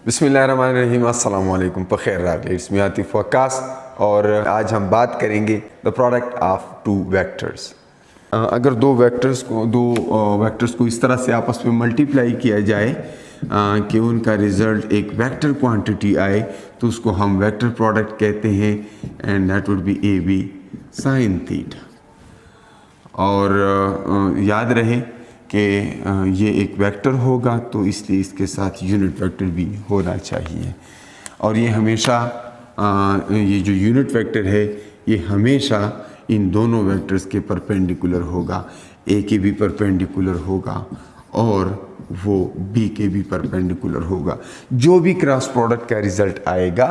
बिस्मिल्लाहिर्रहमानिर्रहीम, अस्सलाम वालेकुम, बख़ैर रागले, इट्स मी आतिफ वक्कास। और आज हम बात करेंगे the product of two vectors. अगर दो वेक्टर्स को इस तरह से आपस में मल्टीप्लाई किया जाए कि उनका रिज़ल्ट एक वेक्टर क्वांटिटी आए तो उसको हम वेक्टर प्रोडक्ट कहते हैं, and that would be A B sine theta. और याद रहे कि ये एक वेक्टर होगा तो इसलिए इसके साथ यूनिट वेक्टर भी होना चाहिए। और ये हमेशा ये जो यूनिट वेक्टर है ये हमेशा इन दोनों वेक्टर्स के परपेंडिकुलर होगा। ए के भी परपेंडिकुलर होगा और वो बी के भी परपेंडिकुलर होगा। जो भी क्रॉस प्रोडक्ट का रिजल्ट आएगा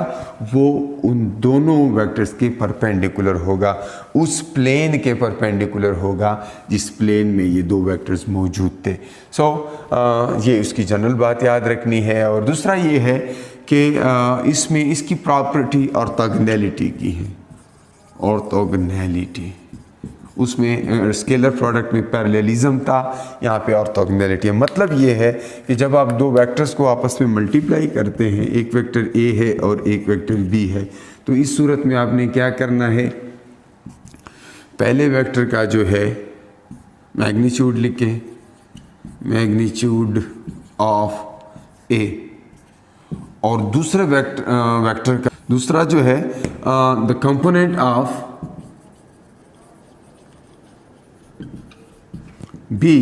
वो उन दोनों वेक्टर्स के परपेंडिकुलर होगा, उस प्लेन के परपेंडिकुलर होगा जिस प्लेन में ये दो वेक्टर्स मौजूद थे। ये उसकी जनरल बात याद रखनी है। और दूसरा ये है कि इसमें इसकी प्रॉपर्टी ऑर्थोगोनैलिटी की है। ऑर्थोगोनैलिटी, उसमें स्केलर प्रोडक्ट में पैरेललिज्म था, यहाँ पे ऑर्थोगोनैलिटी है। मतलब ये है कि जब आप दो वेक्टर्स को आपस में मल्टीप्लाई करते हैं, एक वेक्टर ए है और एक वेक्टर बी है, तो इस सूरत में आपने क्या करना है, पहले वेक्टर का जो है मैग्नीट्यूड लिखें, मैग्नीट्यूड ऑफ ए, और दूसरे वेक्टर का दूसरा जो है the component of B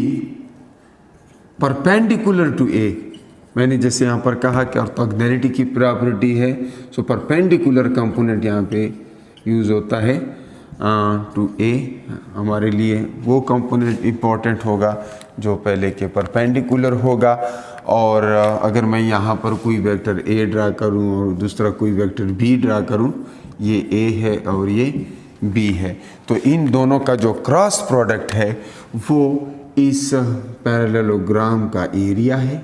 perpendicular to A. मैंने जैसे यहाँ पर कहा कि ऑर्थोगोनैलिटी की प्रॉपर्टी है, सो परपेंडिकुलर कंपोनेंट यहाँ पे यूज़ होता है टू ए। हमारे लिए वो कंपोनेंट इम्पॉर्टेंट होगा जो पहले के परपेंडिकुलर होगा। और अगर मैं यहाँ पर कोई वेक्टर ए ड्रा करूँ और दूसरा कोई वेक्टर बी ड्रा करूँ, ये ए है और ये बी है, तो इन दोनों का जो क्रॉस प्रोडक्ट है वो इस पैरेललोग्राम का एरिया है।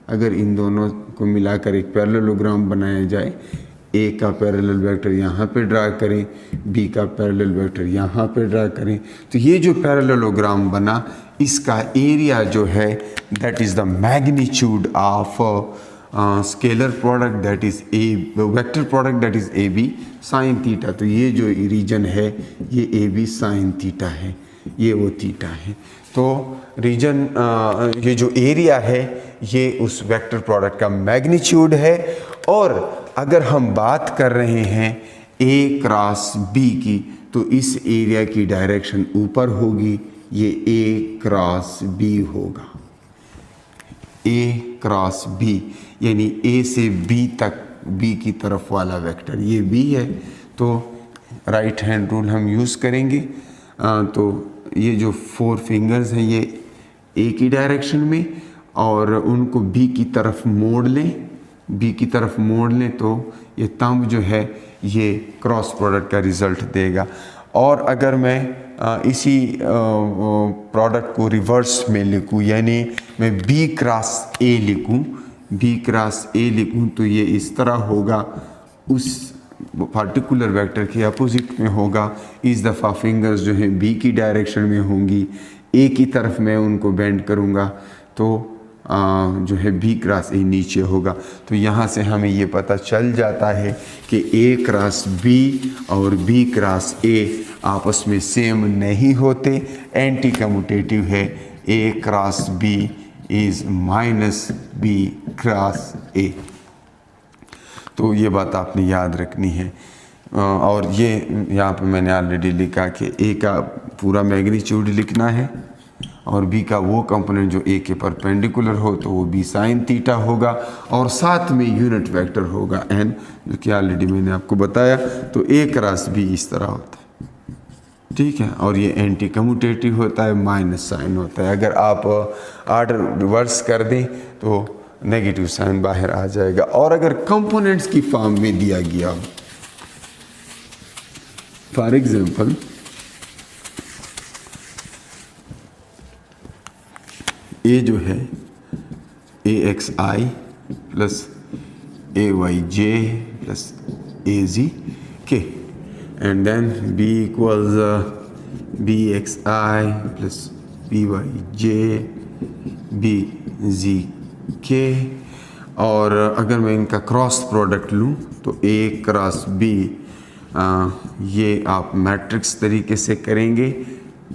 अगर इन दोनों को मिलाकर एक पैरेललोग्राम बनाया जाए, ए का पैरेलल वेक्टर यहाँ पे ड्रा करें, बी का पैरेलल वेक्टर यहाँ पे ड्रा करें, तो ये जो पैरेललोग्राम बना इसका एरिया जो है that is the magnitude of scalar product that is A, vector product that is A B sine theta. तो ये जो रीजन है ये ए बी साइन थीटा है, ये वो थीटा है। तो रीजन ये जो एरिया है ये उस वेक्टर प्रोडक्ट का मैग्नीट्यूड है। और अगर हम बात कर रहे हैं ए क्रॉस बी की, तो इस एरिया की डायरेक्शन ऊपर होगी, ये ए क्रॉस बी होगा, ए क्रॉस बी, यानी ए से बी तक, बी की तरफ वाला वेक्टर ये बी है, तो राइट हैंड रूल हम यूज़ करेंगे। तो ये जो फोर फिंगर्स हैं ये ए की डायरेक्शन में, और उनको बी की तरफ मोड़ लें, बी की तरफ मोड़ लें तो ये थंब जो है ये क्रॉस प्रोडक्ट का रिज़ल्ट देगा। और अगर मैं इसी प्रोडक्ट को रिवर्स में लिखूँ, यानी मैं बी क्रॉस ए लिखूँ, बी क्रॉस ए लिखूँ, तो ये इस तरह होगा, उस पार्टिकुलर वेक्टर के अपोजिट में होगा। इस दफ़ा फिंगर्स जो हैं बी की डायरेक्शन में होंगी, ए की तरफ मैं उनको बेंड करूँगा तो जो है बी क्रॉस ए नीचे होगा। तो यहाँ से हमें ये पता चल जाता है कि ए क्रॉस बी और बी क्रॉस ए आपस में सेम नहीं होते, एंटी कम्यूटेटिव है। A cross B is minus B cross A. तो ये बात आपने याद रखनी है। और ये यहाँ पे मैंने ऑलरेडी लिखा कि ए का पूरा मैग्नीट्यूड लिखना है और बी का वो कंपोनेंट जो ए के परपेंडिकुलर हो तो वो बी साइन थीटा होगा, और साथ में यूनिट वेक्टर होगा एन, जो कि ऑलरेडी मैंने आपको बताया। तो ए क्रॉस बी इस तरह होता है, ठीक है। और ये एंटी कम्यूटेटिव होता है, माइनस साइन होता है। अगर आप ऑर्डर रिवर्स कर दें तो नेगेटिव साइन बाहर आ जाएगा। और अगर कंपोनेंट्स की फॉर्म में दिया गया हो, फॉर एग्जांपल ए जो है A x i plus A y j plus A z k, and then B equals B x i plus B y j B z k, और अगर मैं इनका क्रॉस प्रोडक्ट लूँ तो A क्रॉस B, ये आप मैट्रिक्स तरीके से करेंगे,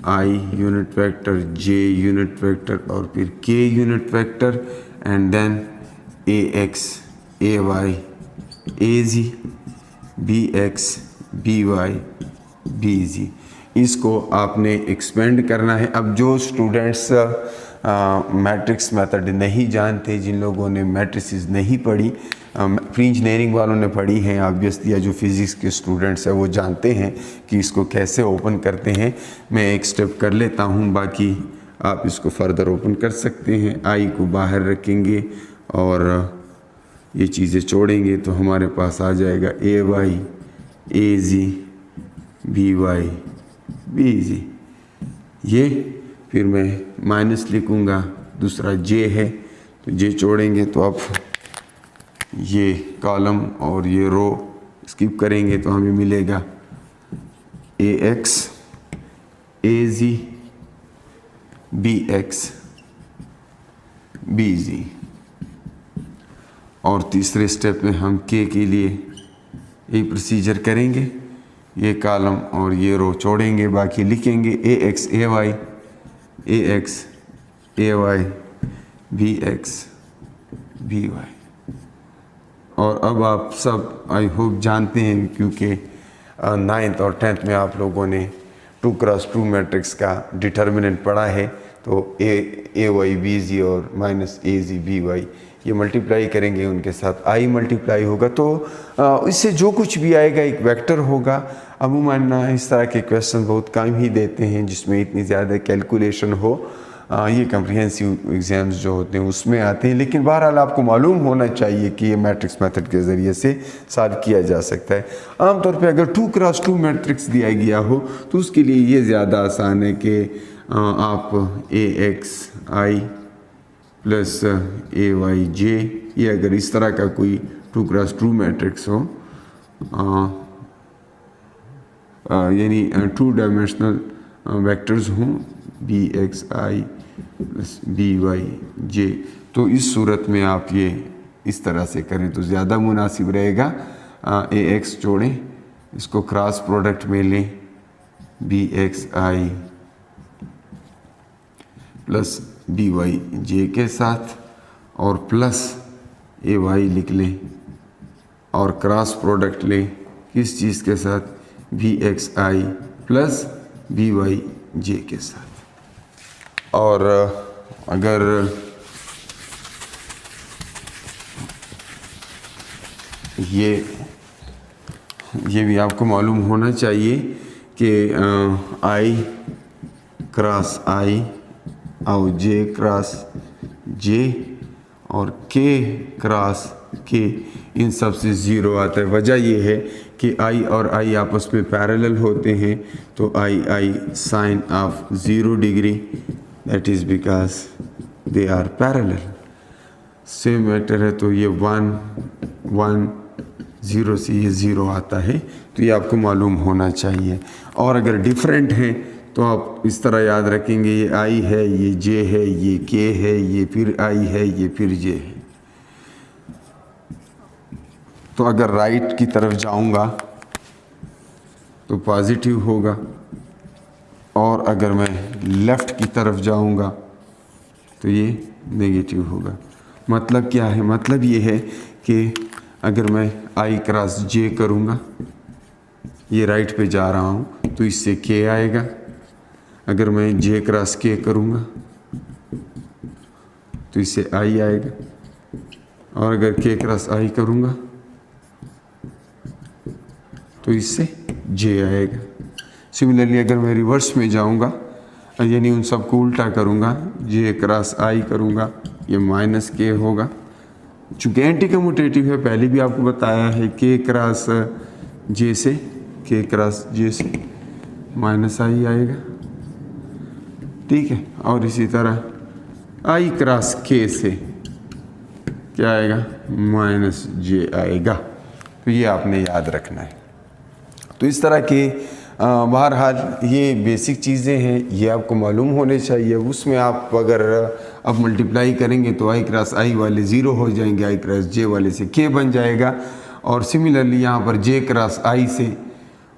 I unit vector, J unit vector और फिर K unit vector and then AX AY AZ BX BY BZ, इसको आपने एक्सपेंड करना है। अब जो स्टूडेंट्स मैट्रिक्स मेथड नहीं जानते, जिन लोगों ने मैट्रिसेस नहीं पढ़ी, प्री इंजीनियरिंग वालों ने पढ़ी हैं ऑब्वियसली, या जो फिज़िक्स के स्टूडेंट्स हैं वो जानते हैं कि इसको कैसे ओपन करते हैं। मैं एक स्टेप कर लेता हूँ, बाकी आप इसको फर्दर ओपन कर सकते हैं। आई को बाहर रखेंगे और ये चीज़ें छोड़ेंगे तो हमारे पास आ जाएगा AY AZ BY BZ। ये फिर मैं माइनस लिखूँगा, दूसरा J है तो J छोड़ेंगे तो अब ये कॉलम और ये रो स्किप करेंगे तो हमें मिलेगा AX AZ BX BZ। और तीसरे स्टेप में हम K के लिए यही प्रोसीजर करेंगे, ये कॉलम और ये रो छोड़ेंगे, बाकी लिखेंगे AX AY AX AY BX BY। और अब आप सब आई होप जानते हैं, क्योंकि 9th और 10th में आप लोगों ने 2x2 मैट्रिक्स का डिटर्मिनेंट पढ़ा है। तो AY BZ और माइनस AZ BY ये मल्टीप्लाई करेंगे, उनके साथ I मल्टीप्लाई होगा, तो इससे जो कुछ भी आएगा एक वेक्टर होगा। अमूमन इस तरह के क्वेश्चन बहुत कम ही देते हैं जिसमें इतनी ज़्यादा कैलकुलेशन हो, ये कम्प्रिहेंसिव एग्ज़ाम्स जो होते हैं उसमें आते हैं। लेकिन बहरहाल आपको मालूम होना चाहिए कि ये मैट्रिक्स मेथड के ज़रिए से सॉल्व किया जा सकता है। आमतौर पे अगर 2x2 मैट्रिक्स दिया गया हो तो उसके लिए ये ज़्यादा आसान है कि आप AXI प्लस AYJ, ये अगर इस तरह का कोई 2x2 मैट्रिक्स हो, यानी 2 डायमेंशनल वेक्टर्स हों BXI प्लस BYJ, तो इस सूरत में आप ये इस तरह से करें तो ज़्यादा मुनासिब रहेगा। AX जोड़ें, इसको क्रॉस प्रोडक्ट में लें BXI प्लस BYJ के साथ और प्लस AY लिख लें और क्रॉस प्रोडक्ट लें किस चीज़ के साथ, BXI प्लस BYJ के साथ। और अगर ये भी आपको मालूम होना चाहिए कि I क्रॉस I और J क्रॉस J और K क्रॉस K, इन सब से ज़ीरो आता है। वजह यह है कि I और I आपस में पैरेलल होते हैं, तो I sine of 0 degree, that is because they are parallel. Same vector है तो ये 1 1 0 से ये 0 आता है, तो ये आपको मालूम होना चाहिए। और अगर डिफरेंट है तो आप इस तरह याद रखेंगे, ये I है, ये J है, ये K है, ये फिर I है, ये फिर J है। तो अगर राइट की तरफ जाऊंगा तो पॉजिटिव होगा, और अगर मैं लेफ़्ट की तरफ जाऊंगा तो ये नेगेटिव होगा। मतलब क्या है? मतलब ये है कि अगर मैं I क्रॉस J करूंगा, ये राइट पे जा रहा हूँ तो इससे K आएगा। अगर मैं J क्रॉस K करूंगा तो इससे I आएगा, और अगर K क्रॉस I करूंगा तो इससे J आएगा। सिमिलरली अगर मैं रिवर्स में जाऊंगा, यानी उन सबको उल्टा करूंगा, J क्रॉस I करूंगा, ये माइनस K होगा। चूँकि एंटी कम्यूटेटिव है, पहले भी आपको बताया है, K क्रॉस J से K क्रॉस J से माइनस I आएगा, ठीक है। और इसी तरह I क्रॉस K से क्या आएगा, माइनस J आएगा। तो ये आपने याद रखना है। तो इस तरह के बहरहाल ये बेसिक चीज़ें हैं, ये आपको मालूम होने चाहिए। उसमें आप अगर अब मल्टीप्लाई करेंगे तो i क्रॉस i वाले ज़ीरो हो जाएंगे, i क्रॉस j वाले से k बन जाएगा, और सिमिलरली यहाँ पर j क्रॉस i से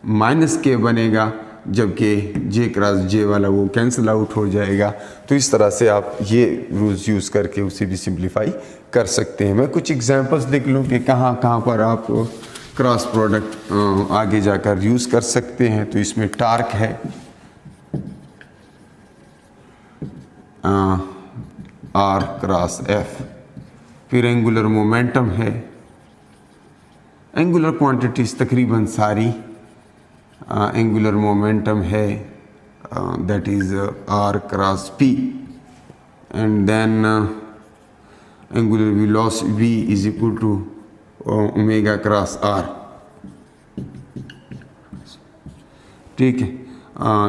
माइनस k बनेगा, जबकि j क्रॉस j वाला वो कैंसिल आउट हो जाएगा। तो इस तरह से आप ये रूल्स यूज़ करके उसे भी सिंप्लीफाई कर सकते हैं। मैं कुछ एग्जांपल्स लिख लूँ कि कहाँ कहाँ पर आप क्रॉस प्रोडक्ट आगे जाकर यूज़ कर सकते हैं। तो इसमें टार्क है, R क्रॉस F, फिर एंगुलर मोमेंटम है, एंगुलर क्वांटिटीज़ तकरीबन सारी एंगुलर मोमेंटम है, that is R cross P, and then angular velocity V is equal to omega cross R। ठीक है,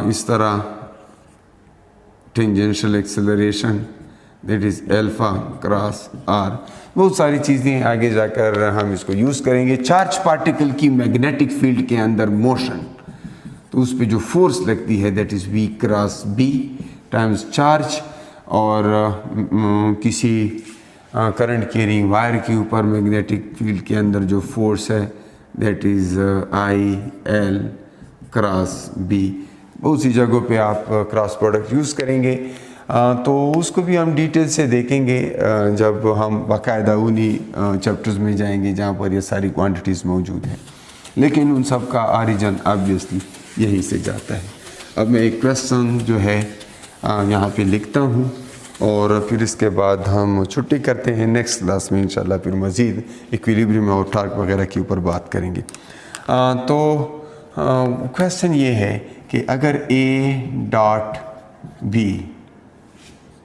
इस तरह tangential acceleration that is alpha cross R। बहुत सारी चीज़ें आगे जाकर हम इसको यूज़ करेंगे। चार्ज पार्टिकल की मैग्नेटिक फील्ड के अंदर मोशन, तो उस पर जो फोर्स लगती है that is V cross B times charge, और किसी करंट कैरिंग वायर के ऊपर मैग्नेटिक फील्ड के अंदर जो फोर्स है that is I L cross B। बहुत सी जगहों पे आप क्रॉस प्रोडक्ट यूज़ करेंगे, तो उसको भी हम डिटेल से देखेंगे जब हम बाकायदा उन्हीं चैप्टर्स में जाएंगे जहाँ पर ये सारी क्वांटिटीज़ मौजूद हैं। लेकिन उन सब का ऑरिजिन ऑब्वियसली यहीं से जाता है। अब मैं एक क्वेश्चन जो है यहाँ पे लिखता हूँ, और फिर इसके बाद हम छुट्टी करते हैं। नेक्स्ट क्लास में इंशाल्लाह फिर मज़ीद इक्विलिब्रियम और टॉर्क वगैरह के ऊपर बात करेंगे। तो क्वेश्चन ये है कि अगर A dot B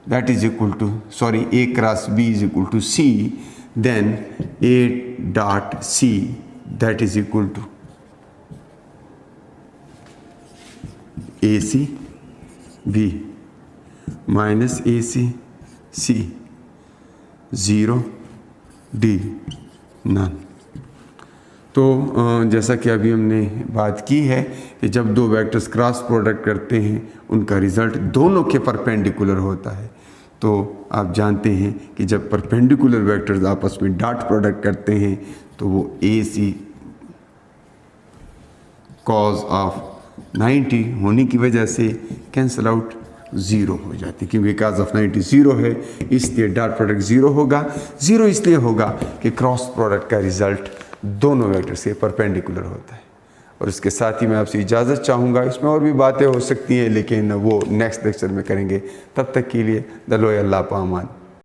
that is equal to A cross B is equal to C, then A dot C that is equal to AC B minus AC C, 0 D none. तो जैसा कि अभी हमने बात की है कि जब दो वेक्टर्स क्रॉस प्रोडक्ट करते हैं उनका रिज़ल्ट दोनों के परपेंडिकुलर होता है। तो आप जानते हैं कि जब परपेंडिकुलर वेक्टर्स आपस में डॉट प्रोडक्ट करते हैं तो वो AC कॉज ऑफ 90 होने की वजह से कैंसिल आउट 0 हो जाती है, क्योंकि काज ऑफ 90 0 है, इसलिए डॉट प्रोडक्ट 0 होगा। 0 इसलिए होगा कि क्रॉस प्रोडक्ट का रिजल्ट दोनों वेक्टर्स के परपेंडिकुलर होता है। और इसके साथ ही मैं आपसे इजाज़त चाहूँगा। इसमें और भी बातें हो सकती हैं लेकिन वो नेक्स्ट लेक्चर में करेंगे। तब तक के लिए दलो अल्लाह पामान।